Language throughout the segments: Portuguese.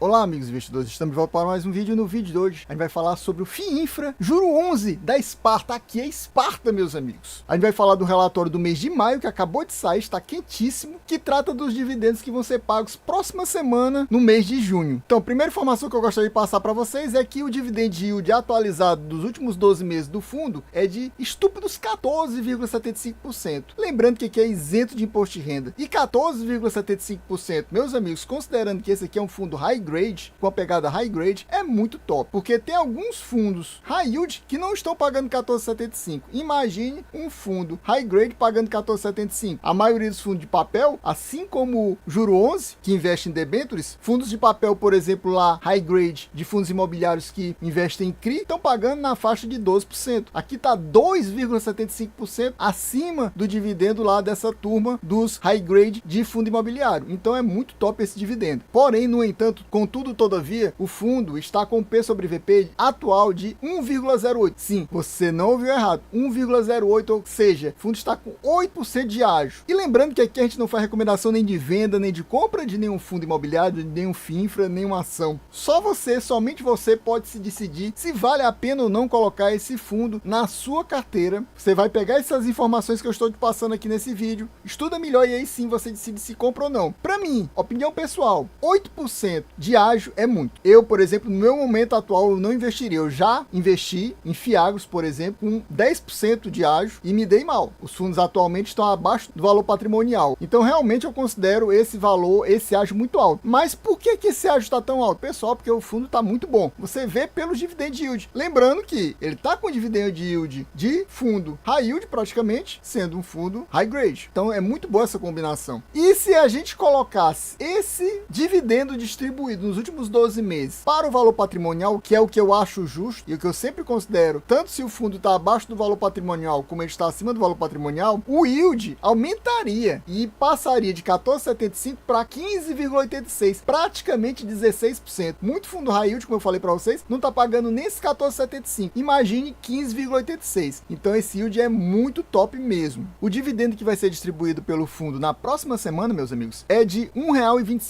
Olá amigos investidores, estamos de volta para mais um vídeo. No vídeo de hoje a gente vai falar sobre o FIINFRA Juro 11 da Sparta. Aqui é Sparta, meus amigos. A gente vai falar do relatório do mês de maio que acabou de sair, está quentíssimo, que trata dos dividendos que vão ser pagos próxima semana no mês de junho. Então a primeira informação que eu gostaria de passar para vocês é que o dividend yield atualizado dos últimos 12 meses do fundo é de estúpidos 14,75%. Lembrando que aqui é isento de imposto de renda. E 14,75%, meus amigos, considerando que esse aqui é um fundo high grade, com a pegada high grade, é muito top, porque tem alguns fundos high yield que não estão pagando 14,75. Imagine um fundo high grade pagando 14,75. A maioria dos fundos de papel, assim como o Juro 11, que investe em debêntures, fundos de papel, por exemplo, lá high grade de fundos imobiliários que investem em CRI, estão pagando na faixa de 12%. Aqui está 2,75% acima do dividendo lá dessa turma dos high grade de fundo imobiliário. Então é muito top esse dividendo. Porém, no entanto, contudo, todavia, o fundo está com P sobre VP atual de 1,08. Sim, você não ouviu errado, 1,08, ou seja, o fundo está com 8% de ágio. E lembrando que aqui a gente não faz recomendação nem de venda, nem de compra de nenhum fundo imobiliário, de nenhum FIINFRA, nenhuma ação. Só você, somente você pode se decidir se vale a pena ou não colocar esse fundo na sua carteira. Você vai pegar essas informações que eu estou te passando aqui nesse vídeo, estuda melhor e aí sim você decide se compra ou não. Para mim, opinião pessoal, 8% de ágio é muito. Eu, por exemplo, no meu momento atual, eu não investiria. Eu já investi em Fiagros, por exemplo, com 10% de ágio e me dei mal. Os fundos atualmente estão abaixo do valor patrimonial. Então, realmente, eu considero esse valor, esse ágio muito alto. Mas por que esse ágio está tão alto? Pessoal, porque o fundo está muito bom. Você vê pelos dividend yield. Lembrando que ele está com dividend yield de fundo high yield, praticamente, sendo um fundo high grade. Então, é muito boa essa combinação. E se a gente colocasse esse dividendo distribuído nos últimos 12 meses para o valor patrimonial, que é o que eu acho justo e o que eu sempre considero, tanto se o fundo está abaixo do valor patrimonial como ele está acima do valor patrimonial, o yield aumentaria e passaria de 14,75 para 15,86, praticamente 16%. Muito fundo high yield, como eu falei para vocês, não está pagando nem esse 14,75. Imagine 15,86. Então esse yield é muito top mesmo. O dividendo que vai ser distribuído pelo fundo na próxima semana, meus amigos, é de R$ 1,25.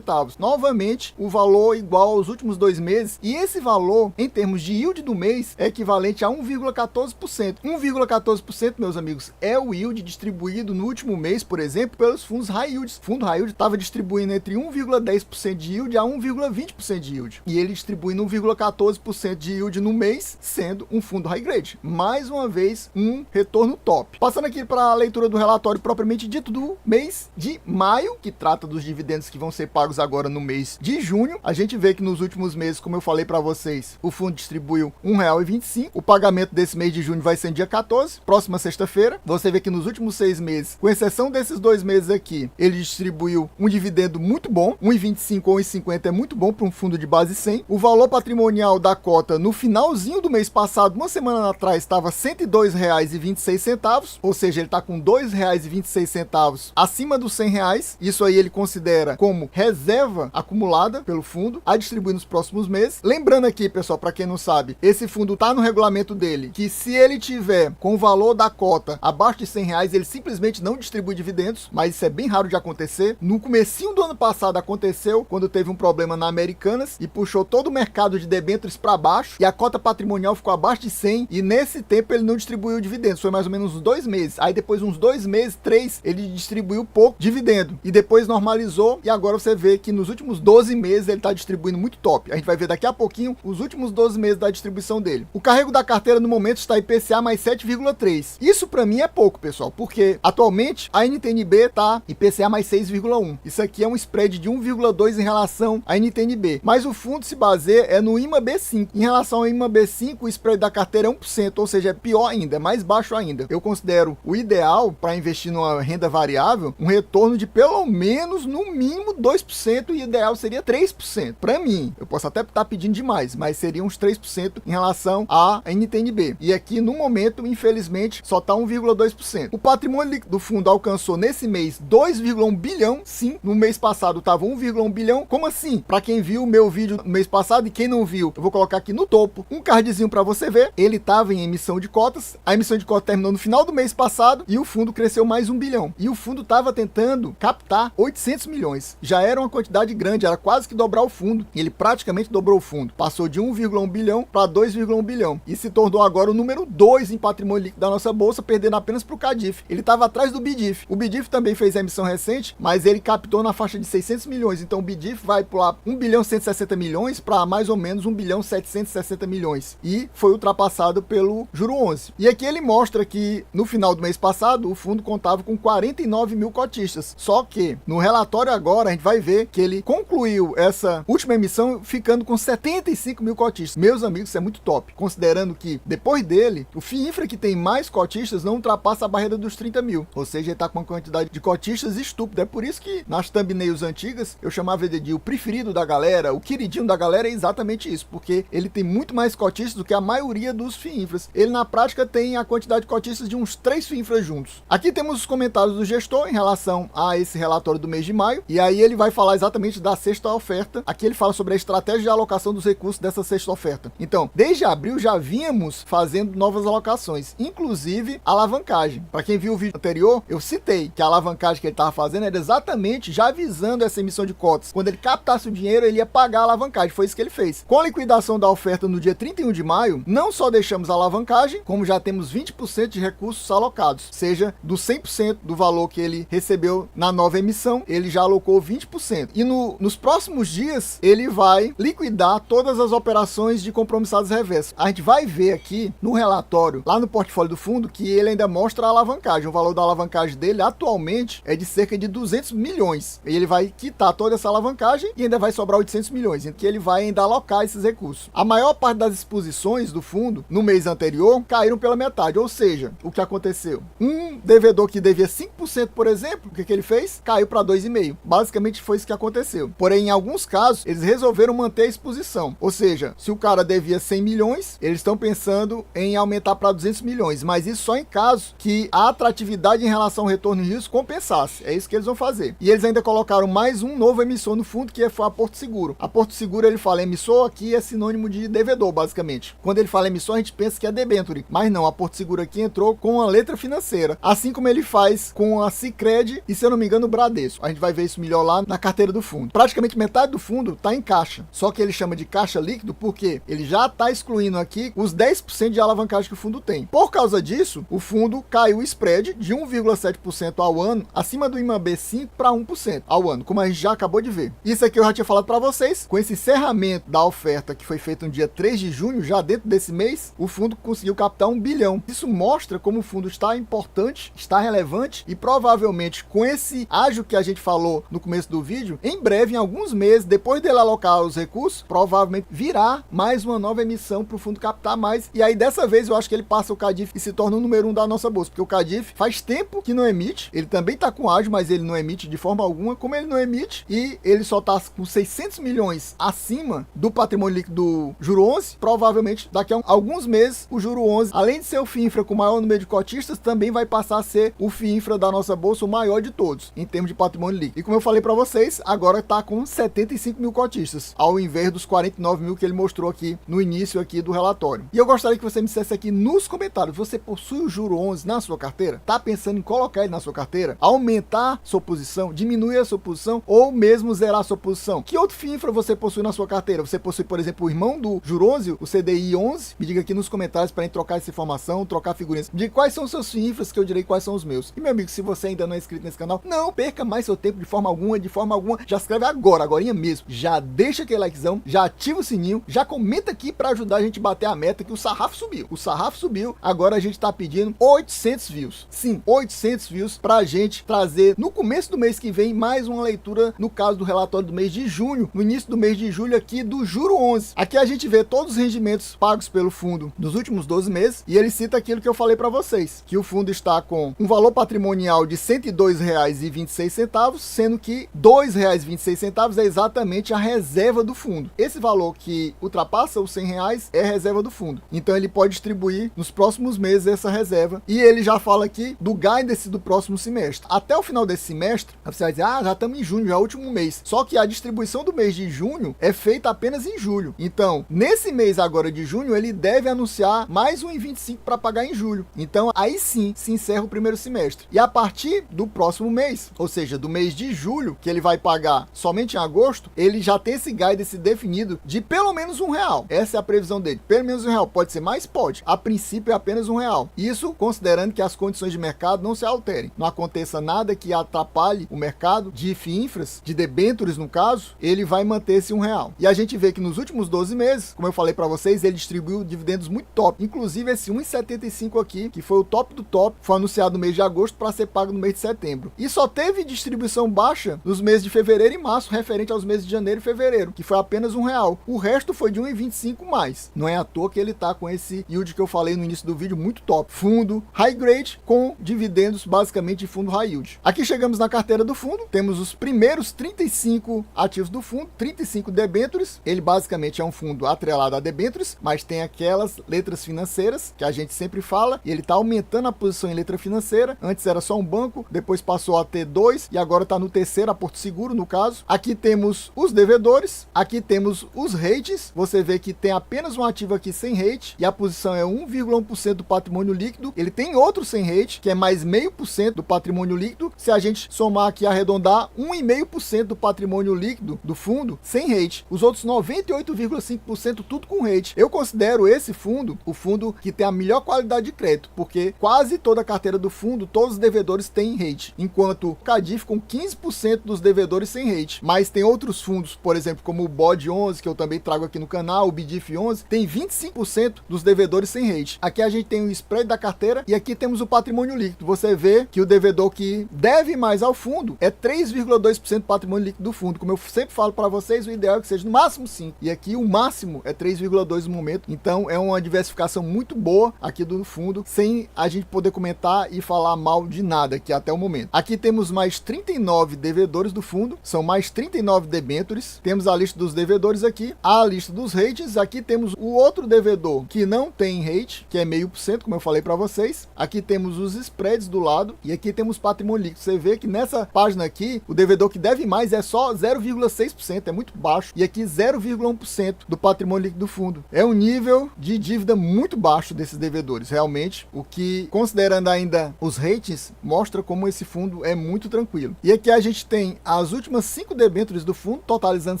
Novamente, o valor igual aos últimos 2 meses, e esse valor, em termos de yield do mês, é equivalente a 1,14%. 1,14%, meus amigos, é o yield distribuído no último mês, por exemplo, pelos fundos high yield. O fundo high yield estava distribuindo entre 1,10% de yield a 1,20% de yield, e ele distribuindo 1,14% de yield no mês, sendo um fundo high grade. Mais uma vez, um retorno top. Passando aqui para a leitura do relatório propriamente dito do mês de maio, que trata dos dividendos que vão ser pagos agora no mês de junho. A gente vê que nos últimos meses, como eu falei para vocês, o fundo distribuiu R$ 1,25. O pagamento desse mês de junho vai ser no dia 14, próxima sexta-feira. Você vê que nos últimos 6 meses, com exceção desses 2 meses aqui, ele distribuiu um dividendo muito bom. 1,25 ou 1,50 é muito bom para um fundo de base 100. O valor patrimonial da cota no finalzinho do mês passado, uma semana atrás, estava R$ 102,26, ou seja, ele está com R$ 2,26 acima dos R$ 100. Isso aí ele considera como reserva acumulada pelo fundo a distribuir nos próximos meses. Lembrando aqui, pessoal, para quem não sabe, esse fundo tá no regulamento dele, que se ele tiver com o valor da cota abaixo de R$ 100, ele simplesmente não distribui dividendos, mas isso é bem raro de acontecer. No comecinho do ano passado aconteceu, quando teve um problema na Americanas e puxou todo o mercado de debêntures para baixo, e a cota patrimonial ficou abaixo de 100, e nesse tempo ele não distribuiu dividendos, foi mais ou menos uns 2 meses. Aí depois uns 2 meses, 3, ele distribuiu pouco dividendo, e depois normalizou, e agora você vê que nos últimos 12 meses ele está distribuindo muito top. A gente vai ver daqui a pouquinho os últimos 12 meses da distribuição dele. O carrego da carteira no momento está IPCA mais 7,3. Isso para mim é pouco, pessoal, porque atualmente a NTNB está IPCA mais 6,1. Isso aqui é um spread de 1,2 em relação à NTNB. Mas o fundo se baseia no IMA B5. Em relação ao IMA B5, o spread da carteira é 1%, ou seja, é pior ainda, é mais baixo ainda. Eu considero o ideal para investir numa renda variável um retorno de pelo menos, no mínimo, 2%, e o ideal seria 3%. Para mim, eu posso até estar pedindo demais, mas seria uns 3% em relação à NTNB. E aqui, no momento, infelizmente, só está 1,2%. O patrimônio líquido do fundo alcançou nesse mês 2,1 bilhão. Sim, no mês passado estava 1,1 bilhão. Como assim? Para quem viu o meu vídeo no mês passado e quem não viu, eu vou colocar aqui no topo um cardzinho para você ver. Ele estava em emissão de cotas. A emissão de cotas terminou no final do mês passado e o fundo cresceu mais 1 bilhão. E o fundo estava tentando captar 800 milhões. Já era uma quantidade grande, era quase quase que dobrar o fundo. Ele praticamente dobrou o fundo. Passou de 1,1 bilhão para 2,1 bilhão. E se tornou agora o número 2 em patrimônio líquido da nossa bolsa, perdendo apenas para o Cardif. Ele estava atrás do BDIF. O BDIF também fez a emissão recente, mas ele captou na faixa de 600 milhões. Então o BDIF vai pular 1 bilhão 160 milhões para mais ou menos 1 bilhão 760 milhões. E foi ultrapassado pelo juro 11. E aqui ele mostra que no final do mês passado, o fundo contava com 49 mil cotistas. Só que no relatório agora a gente vai ver que ele concluiu essa última emissão ficando com 75 mil cotistas. Meus amigos, isso é muito top. Considerando que depois dele, o FIINFRA que tem mais cotistas não ultrapassa a barreira dos 30 mil. Ou seja, ele está com uma quantidade de cotistas estúpida. É por isso que nas thumbnails antigas eu chamava ele de o preferido da galera, o queridinho da galera, é exatamente isso. Porque ele tem muito mais cotistas do que a maioria dos FIINFRAs. Ele na prática tem a quantidade de cotistas de uns 3 FIINFRAs juntos. Aqui temos os comentários do gestor em relação a esse relatório do mês de maio. E aí ele vai falar exatamente da sexta oferta. Aqui ele fala sobre a estratégia de alocação dos recursos dessa sexta oferta. Então, desde abril já vínhamos fazendo novas alocações, inclusive alavancagem. Para quem viu o vídeo anterior, eu citei que a alavancagem que ele estava fazendo era exatamente já visando essa emissão de cotas. Quando ele captasse o dinheiro, ele ia pagar a alavancagem. Foi isso que ele fez. Com a liquidação da oferta no dia 31 de maio, não só deixamos a alavancagem, como já temos 20% de recursos alocados. Seja, do 100% do valor que ele recebeu na nova emissão, ele já alocou 20%. E nos próximos dias, ele vai liquidar todas as operações de compromissados reversos. A gente vai ver aqui no relatório, lá no portfólio do fundo, que ele ainda mostra a alavancagem. O valor da alavancagem dele atualmente é de cerca de 200 milhões. E ele vai quitar toda essa alavancagem e ainda vai sobrar 800 milhões, em que ele vai ainda alocar esses recursos. A maior parte das exposições do fundo no mês anterior caíram pela metade, ou seja, o que aconteceu? Um devedor que devia 5%, por exemplo, o que ele fez? Caiu para 2,5%. Basicamente foi isso que aconteceu. Porém, em alguns casos, eles resolveram manter a exposição. Ou seja, se o cara devia 100 milhões, eles estão pensando em aumentar para 200 milhões. Mas isso só em caso que a atratividade em relação ao retorno e risco compensasse. É isso que eles vão fazer. E eles ainda colocaram mais um novo emissor no fundo, que foi a Porto Seguro. A Porto Seguro, ele fala emissor, aqui é sinônimo de devedor, basicamente. Quando ele fala emissor, a gente pensa que é debenture. Mas não, a Porto Seguro aqui entrou com a letra financeira. Assim como ele faz com a Sicredi e, se eu não me engano, o Bradesco. A gente vai ver isso melhor lá na carteira do fundo. Praticamente metade do fundo está em caixa. Só que ele chama de caixa líquido porque ele já está excluindo aqui os 10% de alavancagem que o fundo tem. Por causa disso, o fundo caiu o spread de 1,7% ao ano, acima do IMAB 5 para 1% ao ano, como a gente já acabou de ver. Isso aqui eu já tinha falado para vocês. Com esse encerramento da oferta que foi feita no dia 3 de junho, já dentro desse mês, o fundo conseguiu captar 1 bilhão. Isso mostra como o fundo está importante, está relevante e provavelmente com esse ágio que a gente falou no começo do vídeo, em breve, em alguns meses, depois dele alocar os recursos, provavelmente virá mais uma nova emissão para o fundo captar mais. E aí dessa vez eu acho que ele passa o Cardif e se torna o número 1 da nossa bolsa, porque o Cardif faz tempo que não emite, ele também está com ágio, mas ele não emite de forma alguma. Como ele não emite e ele só está com 600 milhões acima do patrimônio líquido do juro 11, provavelmente daqui a alguns meses o juro 11, além de ser o FIINFRA com o maior número de cotistas, também vai passar a ser o FIINFRA da nossa bolsa, o maior de todos, em termos de patrimônio líquido. E como eu falei para vocês, agora está com 75 mil cotistas, ao invés dos 49 mil que ele mostrou aqui no início aqui do relatório. E eu gostaria que você me dissesse aqui nos comentários, você possui o juro 11 na sua carteira? Tá pensando em colocar ele na sua carteira? Aumentar sua posição? Diminuir a sua posição? Ou mesmo zerar a sua posição? Que outro FIINFRA você possui na sua carteira? Você possui, por exemplo, o irmão do juro 11, o CDI 11? Me diga aqui nos comentários para gente trocar essa informação, trocar figurinhas. Me diga quais são os seus FIINFRAs que eu direi quais são os meus. E meu amigo, se você ainda não é inscrito nesse canal, não perca mais seu tempo de forma alguma, já se inscreve agorinha mesmo. Já deixa aquele likezão, já ativa o sininho, já comenta aqui para ajudar a gente a bater a meta que o sarrafo subiu. O sarrafo subiu, agora a gente tá pedindo 800 views. Sim, 800 views pra gente trazer no começo do mês que vem mais uma leitura, no caso do relatório do mês de junho, no início do mês de julho aqui do juro 11. Aqui a gente vê todos os rendimentos pagos pelo fundo dos últimos 12 meses e ele cita aquilo que eu falei para vocês, que o fundo está com um valor patrimonial de R$ 102,26, sendo que R$ 2,26 é exatamente a reserva do fundo. Esse valor que ultrapassa os R$ 100 é a reserva do fundo. Então ele pode distribuir nos próximos meses essa reserva. E ele já fala aqui do guidance do próximo semestre. Até o final desse semestre, você vai dizer, já estamos em junho, já é o último mês. Só que a distribuição do mês de junho é feita apenas em julho. Então, nesse mês agora de junho, ele deve anunciar mais um 1,25 para pagar em julho. Então, aí sim, se encerra o primeiro semestre. E a partir do próximo mês, ou seja, do mês de julho, que ele vai pagar somente em agosto, ele já tem esse guidance definido de pelo menos R$1. Essa é a previsão dele. Pelo menos R$1. Pode ser mais? Pode. A princípio é apenas R$1. Isso considerando que as condições de mercado não se alterem. Não aconteça nada que atrapalhe o mercado de FIINFRAs, de debêntures no caso, ele vai manter esse R$1. E a gente vê que nos últimos 12 meses, como eu falei para vocês, ele distribuiu dividendos muito top. Inclusive esse 1,75 aqui, que foi o top do top, foi anunciado no mês de agosto para ser pago no mês de setembro. E só teve distribuição baixa nos meses de fevereiro e março, referente aos meses de janeiro e fevereiro, que foi apenas R$1. O resto foi de 1,25 mais. Não é à toa que ele tá com esse yield que eu falei no início do vídeo, muito top. Fundo high grade com dividendos basicamente de fundo high yield. Aqui chegamos na carteira do fundo, temos os primeiros 35 ativos do fundo, 35 debêntures. Ele basicamente é um fundo atrelado a debêntures, mas tem aquelas letras financeiras que a gente sempre fala, e ele tá aumentando a posição em letra financeira. Antes era só um banco, depois passou a ter 2 e agora tá no terceiro, a Porto Seguro no caso. Aqui temos os devedores, aqui temos os rates. Você vê que tem apenas um ativo aqui sem rate e a posição é 1,1% do patrimônio líquido. Ele tem outro sem rate, que é mais 0,5% do patrimônio líquido. Se a gente somar aqui, arredondar, 1,5% do patrimônio líquido do fundo sem rate. Os outros 98,5% tudo com rate. Eu considero esse fundo o fundo que tem a melhor qualidade de crédito, porque quase toda a carteira do fundo, todos os devedores têm rate, enquanto o CADIF com 15% dos devedores sem rate. Mas tem outros fundos, por exemplo, como o BOD 11, que eu também trago aqui no canal, o BDIF 11, tem 25% dos devedores sem rate. Aqui a gente tem o spread da carteira e aqui temos o patrimônio líquido. Você vê que o devedor que deve mais ao fundo é 3,2% do patrimônio líquido do fundo. Como eu sempre falo para vocês, o ideal é que seja no máximo 5%. E aqui o máximo é 3,2% no momento. Então é uma diversificação muito boa aqui do fundo, sem a gente poder comentar e falar mal de nada aqui até o momento. Aqui temos mais 39 devedores do fundo, são mais 39 debêntures. Temos a lista dos devedores aqui, a lista dos rates. Aqui temos o outro devedor que não tem rate, que é 0,5%, como eu falei para vocês. Aqui temos os spreads do lado e aqui temos patrimônio líquido. Você vê que nessa página aqui, o devedor que deve mais é só 0,6%, é muito baixo. E aqui 0,1% do patrimônio líquido do fundo. É um nível de dívida muito baixo desses devedores, realmente, o que, considerando ainda os ratings, mostra como esse fundo é muito tranquilo. E aqui a gente tem as últimas 5 debêntures do fundo, totalizando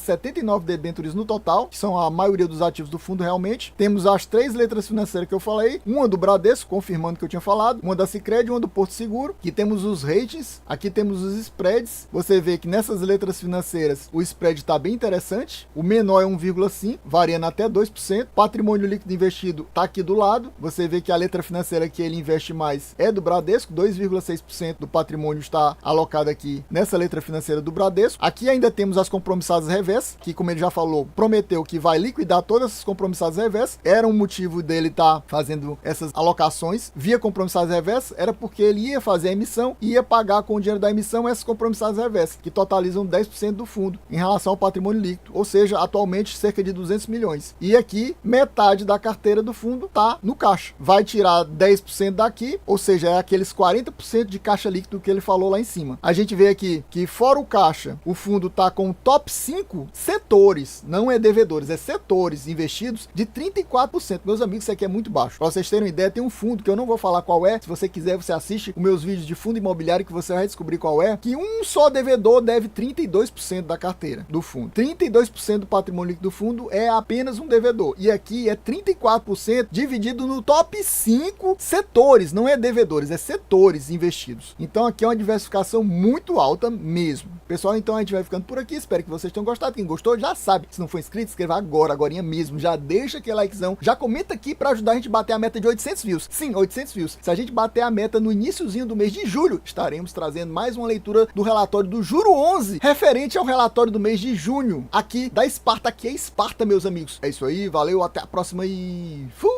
79 debêntures no total, que são a maioria dos ativos do fundo realmente. Temos as 3 letras financeiras que eu falei, uma do Bradesco, confirmando que eu tinha falado, uma da Sicredi, uma do Porto Seguro. Aqui temos os ratings, aqui temos os spreads. Você vê que nessas letras financeiras o spread está bem interessante, o menor é 1,5%, variando até 2%. Patrimônio líquido investido está aqui do lado. Você vê que a letra financeira que ele investe mais é do Bradesco, 2,6% do patrimônio está alocado aqui nessa letra financeira do Bradesco. Aqui ainda temos as compromissadas reversas, que, como ele já falou, prometeu que vai liquidar todas essas compromissadas reversas. Era um motivo dele estar fazendo essas alocações via compromissadas reversas, era porque ele ia fazer a emissão e ia pagar com o dinheiro da emissão essas compromissadas reversas, que totalizam 10% do fundo em relação ao patrimônio líquido, ou seja, atualmente cerca de 200 milhões. E aqui, metade da carteira do fundo está no caixa. Vai tirar 10% daqui, ou seja, é aqueles 40% de caixa líquido que ele falou lá em cima. A gente vê aqui que fora o caixa, o fundo está com top 5 setores, não é devedores, é setores investidos de 34%. Meus amigos, isso aqui é muito baixo. Para vocês terem uma ideia, tem um fundo que eu não vou falar qual é. Se você quiser, você assiste os meus vídeos de fundo imobiliário que você vai descobrir qual é, que um só devedor deve 32% da carteira do fundo. 32% do patrimônio líquido do fundo é apenas um devedor. E aqui é 34% dividido no top 5 setores, não é devedores, é setores investidos. Então aqui é uma diversificação muito alta mesmo. Pessoal, então a gente vai ficando por aqui. Espero que vocês tenham gostado. Quem gostou já sabe. Se não for inscrito, inscreva agorinha mesmo. Já deixa aquele likezão. Já comenta aqui para ajudar a gente a bater a meta de 800 views. Sim, 800 views. Se a gente bater a meta no iniciozinho do mês de julho, estaremos trazendo mais uma leitura do relatório do Juro 11, referente ao relatório do mês de junho, aqui da Esparta. Aqui é Esparta, meus amigos. É isso aí, valeu, até a próxima e fui!